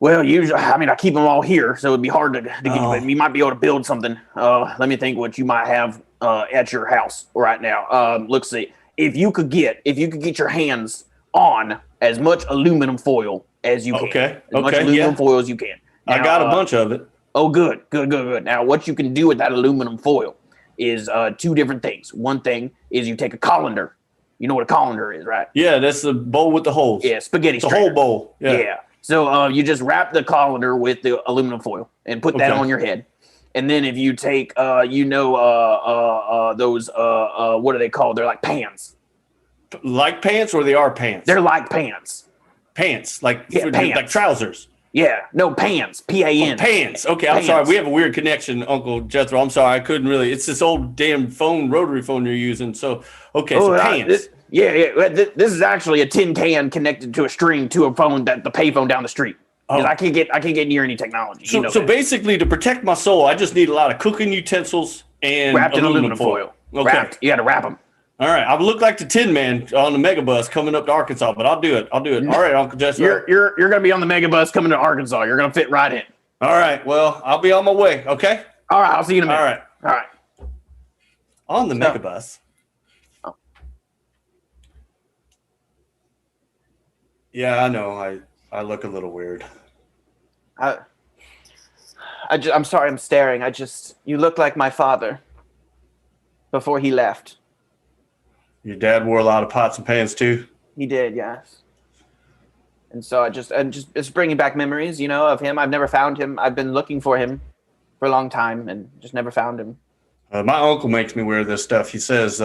Well, usually, I keep them all here, so it'd be hard to get you. But you might be able to build something. Let me think what you might have at your house right now. Let's see. If you could get your hands on as much aluminum foil as you can. As much aluminum foil as you can. Now, I got a bunch of it. Oh, good. Now, what you can do with that aluminum foil is two different things. One thing is you take a colander. You know what a colander is, right? Yeah, that's the bowl with the holes. Yeah, spaghetti. It's a whole bowl. Yeah. So you just wrap the colander with the aluminum foil and put that on your head. And then if you take, those, what are they called? They're like pans. Like pants, or they are pants? They're like pants. Pants, like pants. Like trousers. Yeah, no, pans. P-A-N. Pants. Okay, I'm sorry. We have a weird connection, Uncle Jethro. I'm sorry. I couldn't really. It's this old damn rotary phone you're using. So, okay, so pants. This is actually a tin can connected to a string to a phone, the payphone down the street. I can't get near any technology. So basically, to protect my soul, I just need a lot of cooking utensils and wrapped in aluminum foil. Okay, you got to wrap them. All right, I look like the Tin Man on the megabus coming up to Arkansas, but I'll do it. All right, Uncle Jethro. You're gonna be on the megabus coming to Arkansas. You're gonna fit right in. All right. Well, I'll be on my way. Okay. All right. I'll see you in a minute. All right. On the megabus. Oh. Yeah, I know. I look a little weird. I'm sorry. I'm staring. You look like my father. Before he left. Your dad wore a lot of pots and pans too? He did, yes. And so it's bringing back memories, of him. I've never found him. I've been looking for him for a long time and just never found him. My uncle makes me wear this stuff. He says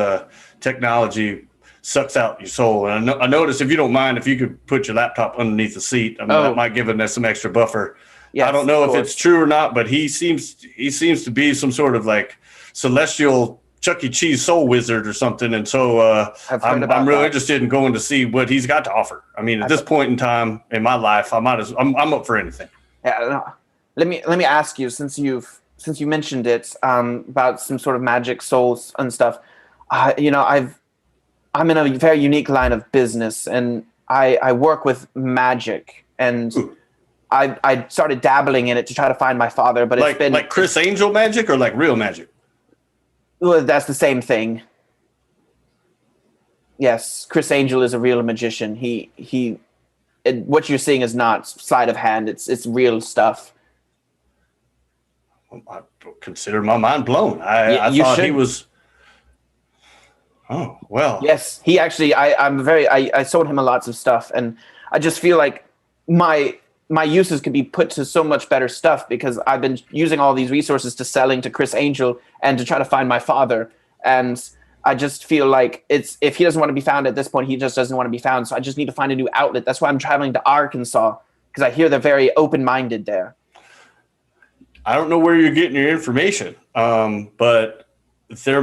technology sucks out your soul. And I noticed, if you don't mind, if you could put your laptop underneath the seat, that might give us some extra buffer. Yes, I don't know if it's true or not, but he seems to be some sort of like celestial Chuck E. Cheese soul wizard or something, and so I'm really interested in going to see what he's got to offer. I mean, at this point in time in my life, I'm up for anything. Yeah, let me ask you, since you mentioned it about some sort of magic souls and stuff. I'm in a very unique line of business, and I work with magic, and I started dabbling in it to try to find my father, but it's been like Chris Angel magic or like real magic. well, that's the same thing. Yes, Chris Angel is a real magician. What you're seeing is not sleight of hand. It's real stuff. I consider my mind blown. I you thought he should. was. Oh well. Yes, he actually. I sold him lots of stuff, and I just feel like my uses could be put to so much better stuff because I've been using all these resources to selling to Chris Angel and to try to find my father. And I just feel like if he doesn't want to be found at this point, he just doesn't want to be found. So I just need to find a new outlet. That's why I'm traveling to Arkansas because I hear they're very open-minded there. I don't know where you're getting your information, but there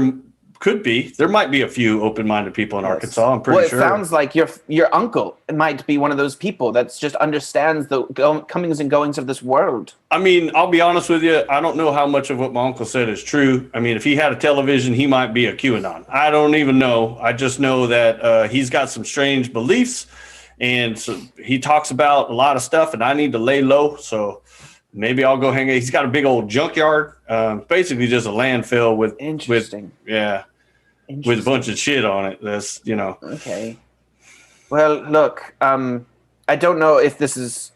might be a few open-minded people in Arkansas. I'm pretty sure. Well, it sounds like your uncle might be one of those people that just understands the comings and goings of this world. I mean, I'll be honest with you. I don't know how much of what my uncle said is true. I mean, if he had a television, he might be a QAnon. I don't even know. I just know that he's got some strange beliefs, and so he talks about a lot of stuff, and I need to lay low. So maybe I'll go hang out. He's got a big old junkyard, basically just a landfill with Interesting. With a bunch of shit on it. That's Okay. Well, look, I don't know if this is,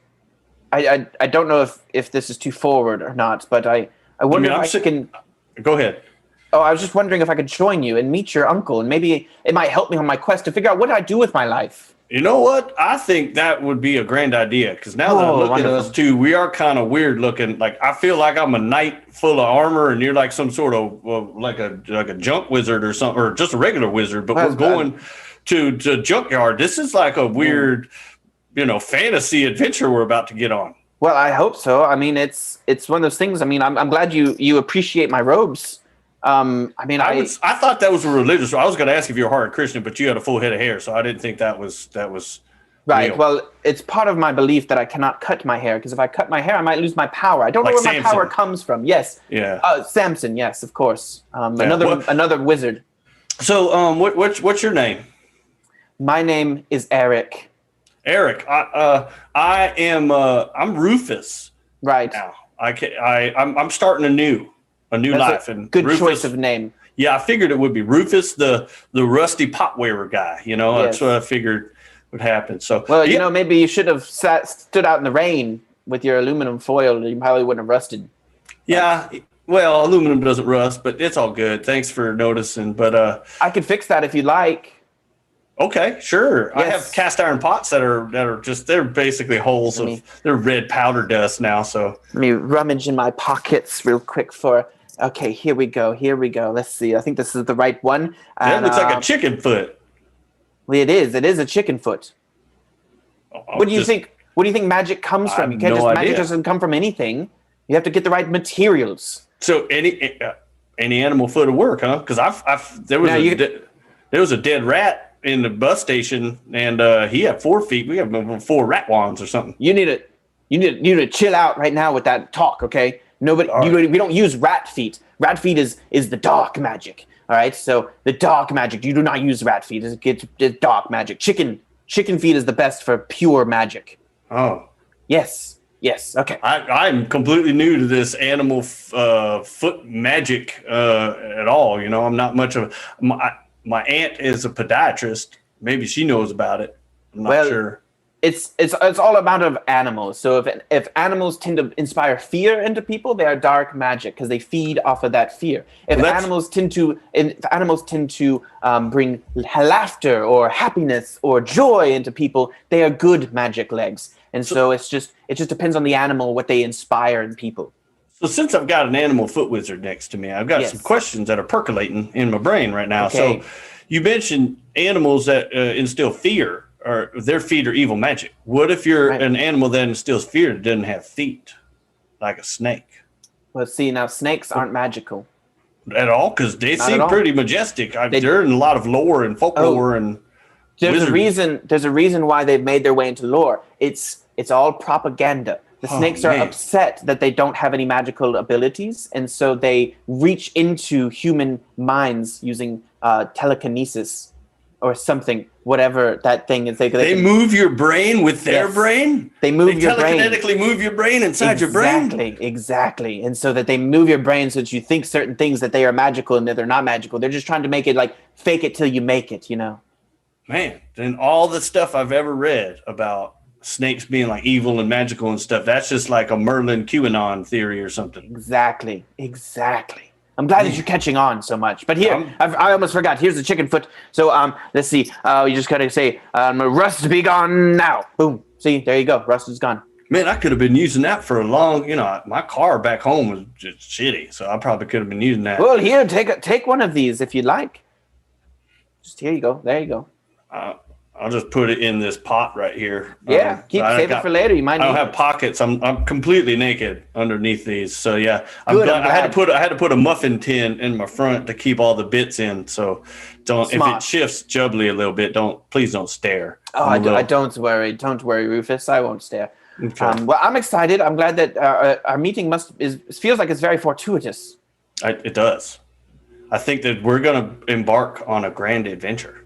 I don't know if this is too forward or not, but I wonder if I can. Go ahead. Oh, I was just wondering if I could join you and meet your uncle, and maybe it might help me on my quest to figure out what I do with my life. You know what? I think that would be a grand idea because now that I look at us two, we are kind of weird looking. Like I feel like I'm a knight full of armor, and you're like some sort of like a junk wizard or something, or just a regular wizard. But we're going to junkyard. This is like a weird, fantasy adventure we're about to get on. Well, I hope so. I mean, it's one of those things. I mean, I'm glad you appreciate my robes. I thought that was a religious. I was going to ask if you're a hard Christian, but you had a full head of hair, so I didn't think that was right. real. Well, it's part of my belief that I cannot cut my hair because if I cut my hair, I might lose my power. I don't know where Samson. my power comes from. Yes. Yeah. Samson. Yes, of course. Another wizard. So, what's your name? My name is Eric. Eric. I am. I'm Rufus. Right. Now I'm starting a new life. And good Rufus, choice of name. Yeah, I figured it would be Rufus, the rusty pot wearer guy. That's what I figured would happen. So, well, maybe you should have stood out in the rain with your aluminum foil. You probably wouldn't have rusted. Yeah, well, aluminum doesn't rust, but it's all good. Thanks for noticing. But I could fix that if you like. Okay, sure. Yes. I have cast iron pots that are they're basically holes they're red powder dust now. So let me rummage in my pockets real quick okay, here we go. Let's see. I think this is the right one. That looks like a chicken foot. Well, it is. It is a chicken foot. What do you think? What do you think magic comes from? You can't magic doesn't come from anything. You have to get the right materials. So any animal foot will work, huh? Because there was a dead rat in the bus station, and he had 4 feet. We have 4 rat wands or something. You need to chill out right now with that talk, okay? We don't use rat feet. Rat feet is the dark magic. All right, so the dark magic. You do not use rat feet. It's dark magic. Chicken feet is the best for pure magic. Oh, yes. Okay. I'm completely new to this animal foot magic at all. I'm not much of my aunt is a podiatrist. Maybe she knows about it. I'm not sure. It's all about animals. So if animals tend to inspire fear into people, they are dark magic because they feed off of that fear. If animals tend to bring laughter or happiness or joy into people, they are good magic legs. And so it just depends on the animal what they inspire in people. So since I've got an animal foot wizard next to me, I've got some questions that are percolating in my brain right now. Okay. So you mentioned animals that instill fear. Or their feet are evil magic. What if you're an animal that instills fear that doesn't have feet, like a snake? Well, see, now snakes aren't magical at all because they seem pretty majestic. They're in a lot of lore and folklore and there's a reason why they've made their way into lore. It's all propaganda. The snakes are upset that they don't have any magical abilities, and so they reach into human minds using telekinesis or something whatever that thing is. They move your brain with their Yes. brain? They move your brain. Telekinetically move your brain inside your brain? Exactly. And so that they move your brain so that you think certain things that they are magical and that they're not magical. They're just trying to make it like fake it till you make it, you know? Man, then all the stuff I've ever read about snakes being like evil and magical and stuff, that's just like a Merlin QAnon theory or something. Exactly. I'm glad that you're catching on so much. But here, I almost forgot. Here's the chicken foot. So let's see. You just gotta say, "Rust be gone now." Boom. See, there you go. Rust is gone. Man, I could have been using that for a long, my car back home was just shitty, so I probably could have been using that. Well, here, take one of these if you'd like. Just here you go. There you go. I'll just put it in this pot right here. Yeah, save it for later. You might. I don't have pockets. I'm completely naked underneath these. So yeah, I'm Good, glad. I'm glad. I had to put a muffin tin in my front to keep all the bits in. So if it shifts jubbly a little bit, please don't stare. Oh, I don't worry. Don't worry, Rufus. I won't stare. Okay. Well, I'm excited. I'm glad that our meeting feels like it's very fortuitous. It does. I think that we're gonna embark on a grand adventure.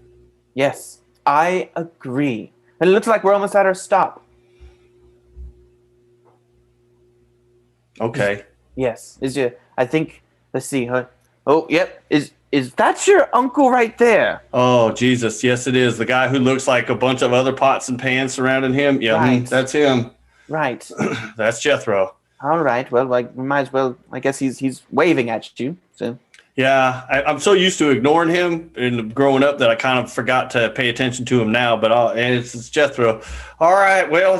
Yes, I agree. And it looks like we're almost at our stop. Okay. Yes. I think, let's see. Oh, yep. Is that your uncle right there? Oh, Jesus. Yes, it is. The guy who looks like a bunch of other pots and pans surrounding him. Yeah, Right. that's him. Right. That's Jethro. All right. Well, we might as well. I guess he's waving at you. So. Yeah, I'm so used to ignoring him and growing up that I kind of forgot to pay attention to him now. But it's Jethro. All right, well,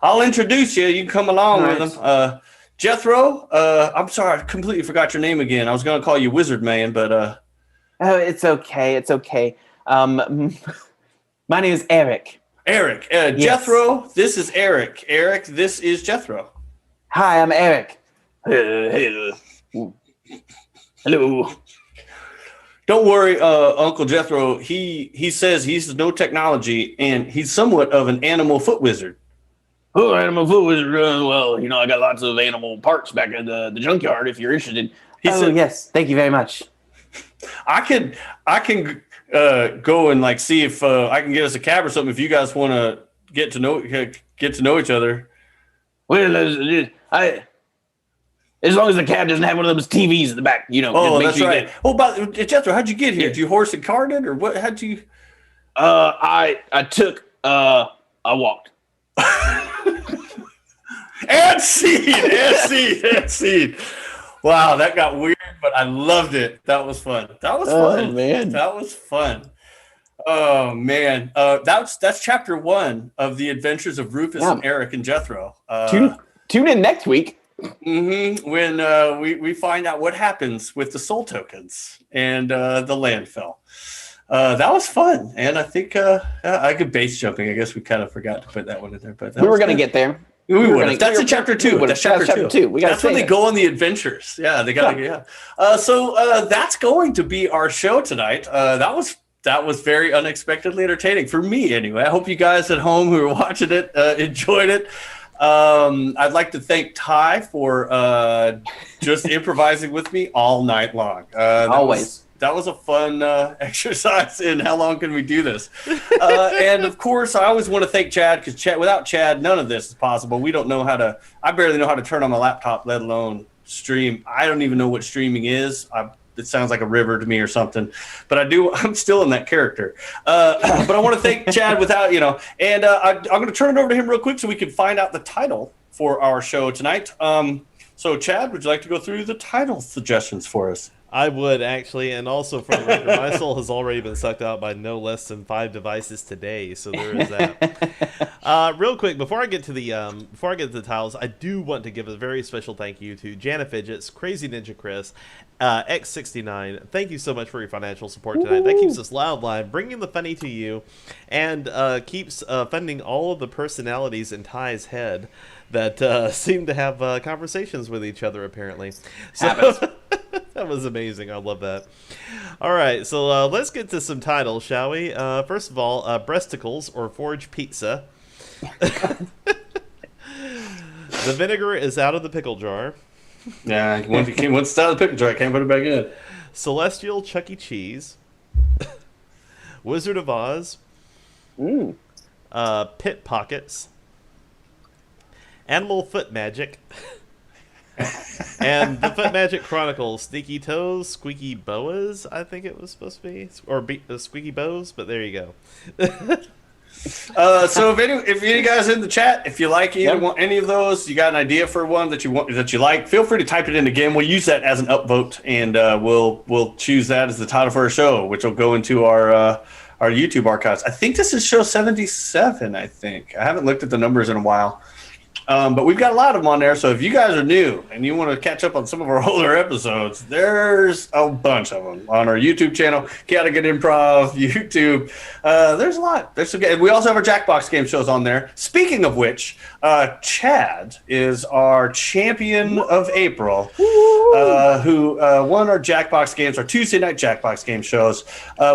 I'll introduce you. You can come along Right. with him. Jethro. I'm sorry, I completely forgot your name again. I was going to call you Wizard Man, but Oh, it's okay. It's okay. My name is Eric. Eric. Yes. Jethro. This is Eric. Eric. This is Jethro. Hi, I'm Eric. Hello. Don't worry, Uncle Jethro. He says he's no technology, and he's somewhat of an animal foot wizard. Oh, animal food was well. I got lots of animal parts back at the junkyard. If you're interested. He said, Yes. Thank you very much. I can go and see if I can get us a cab or something if you guys want to get to know each other. Well, as long as the cab doesn't have one of those TVs in the back, Oh, just that's sure right. But Jethro, how'd you get here? Did you horse and carted, or what? How'd you? I walked. And scene. Wow, that got weird, but I loved it. That was fun. Oh, man. That was fun. Oh man, that's chapter 1 of the adventures of Rufus and Eric and Jethro. Tune in next week. When we find out what happens with the soul tokens and the landfill. That was fun, and I think I could base jumping. I guess we kind of forgot to put that one in there, but We were going to get there. We would. That's in chapter 2. That's chapter 2. We gotta that's when say they go on the adventures. Yeah, they got to. Yeah. So that's going to be our show tonight. That was very unexpectedly entertaining for me, anyway. I hope you guys at home who are watching it enjoyed it. I'd like to thank Ty for just improvising with me all night long. Always. That was a fun exercise in how long can we do this. And of course, I always want to thank Chad, because without Chad, none of this is possible. I barely know how to turn on my laptop, let alone stream. I don't even know what streaming is. It sounds like a river to me or something, but I'm still in that character. But I want to thank Chad and I'm going to turn it over to him real quick so we can find out the title for our show tonight. So Chad, would you like to go through the title suggestions for us? I would actually, and also for the record, my soul has already been sucked out by no less than 5 devices today, so there is that. Real quick, before I get to the titles, I do want to give a very special thank you to Jana Fidgets, Crazy Ninja Chris, X69. Thank you so much for your financial support tonight. That keeps us loud live, bringing the funny to you, and keeps funding all of the personalities in Ty's head that seem to have conversations with each other, apparently. So, that was amazing. I love that. All right, so let's get to some titles, shall we? First of all, Breasticles or Forge Pizza. The vinegar is out of the pickle jar. Yeah, once it's out of the pickle jar, I can't put it back in. Celestial Chuck E. Cheese. Wizard of Oz. Pit Pockets, Animal Foot Magic, and the Foot Magic Chronicles, Sneaky Toes, Squeaky Boas, I think it was supposed to be, or Squeaky Bows, but there you go. So if any guys in the chat, if you like any of those, you got an idea for one that you like, feel free to type it in again. We'll use that as an upvote, and we'll choose that as the title for our show, which will go into our YouTube archives. I think this is show 77. I haven't looked at the numbers in a while. But we've got a lot of them on there, so if you guys are new and you want to catch up on some of our older episodes, there's a bunch of them on our YouTube channel, Chaotic Good Improv, YouTube. There's a lot. We also have our Jackbox game shows on there. Speaking of which, Chad is our champion of April, who won our Jackbox games, our Tuesday night Jackbox game shows.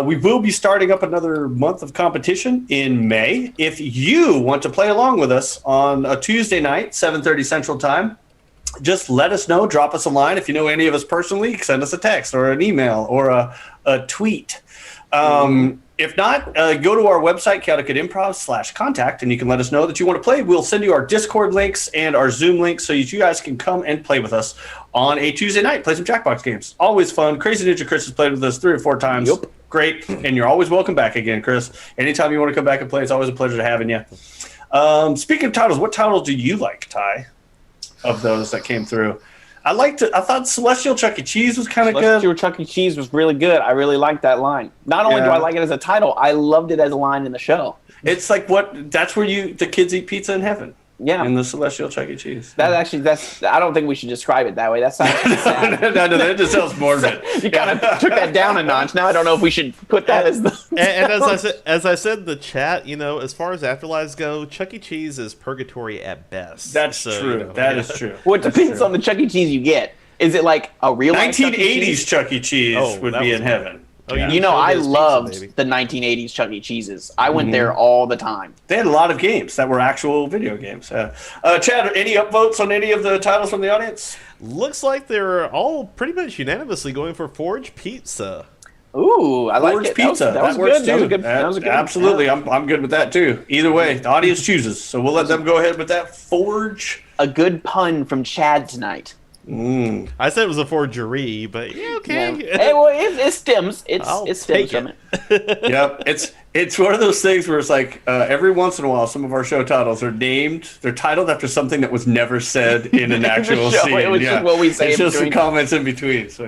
We will be starting up another month of competition in May. If you want to play along with us on a Tuesday night, 7:30 Central Time, just let us know. Drop us a line. If you know any of us personally, send us a text or an email or a tweet. If not, go to our website, chaoticgoodimprov.com/contact, and you can let us know that you want to play. We'll send you our Discord links and our Zoom links so you guys can come and play with us on a Tuesday night. Play some Jackbox games. Always fun. Crazy Ninja Chris has played with us 3 or 4 times. Yep. Great. And you're always welcome back again, Chris. Anytime you want to come back and play, it's always a pleasure having you. Speaking of titles, what titles do you like, Ty, of those that came through? I thought Celestial Chuck E. Cheese was kind of good. Celestial Chuck E. Cheese was really good. I really liked that line. Not only do I like it as a title, I loved it as a line in the show. It's like that's where the kids eat pizza in heaven. Yeah. In the Celestial Chuck E. Cheese. That's I don't think we should describe it that way. That sounds sad. no, that just sounds morbid. You kind of took that down a notch. Now I don't know if we should put that as the... And as I said in the chat, as far as afterlives go, Chuck E. Cheese is purgatory at best. That's true. That is true. Well, it depends on the Chuck E. Cheese you get. Is it like a real 1980s Chuck E. Cheese would be in heaven. Oh, yeah. I loved the 1980s Chuck E. Cheeses. I went there all the time. They had a lot of games that were actual video games. Chad, any upvotes on any of the titles from the audience? Looks like they're all pretty much unanimously going for Forge Pizza. Ooh, I like Forge it. Pizza. That was works good. too. That was good. Absolutely. Yeah. I'm good with that too. Either way, the audience chooses. So we'll let them go ahead with that. Forge. A good pun from Chad tonight. I said it was a forgery, but yeah, okay. Yeah. Hey, well, it stems. It stems from it. Yep, it's one of those things where it's like every once in a while, some of our show titles are they're titled after something that was never said in an actual show. scene. It was just what we say. It's just some comments in between. So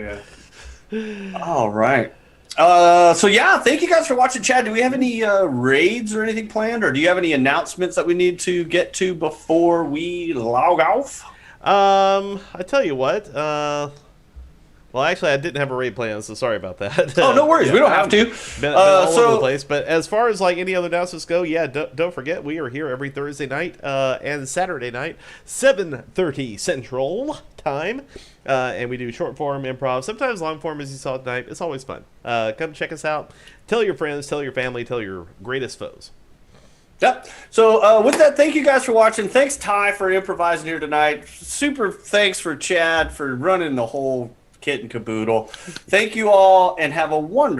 yeah. All right. So yeah, thank you guys for watching. Chad, do we have any raids or anything planned, or do you have any announcements that we need to get to before we log off? I tell you what. Well, actually, I didn't have a raid plan, so sorry about that. Oh, no worries. We don't have to. Been all over the place. But as far as like any other announcements go, yeah, don't forget we are here every Thursday night and Saturday night, 7:30 Central Time, and we do short form improv, sometimes long form, as you saw tonight. It's always fun. Come check us out. Tell your friends, tell your family, tell your greatest foes. Yep. So with that, thank you guys for watching. Thanks, Ty, for improvising here tonight. Super thanks for Chad for running the whole kit and caboodle. Thank you all, and have a wonderful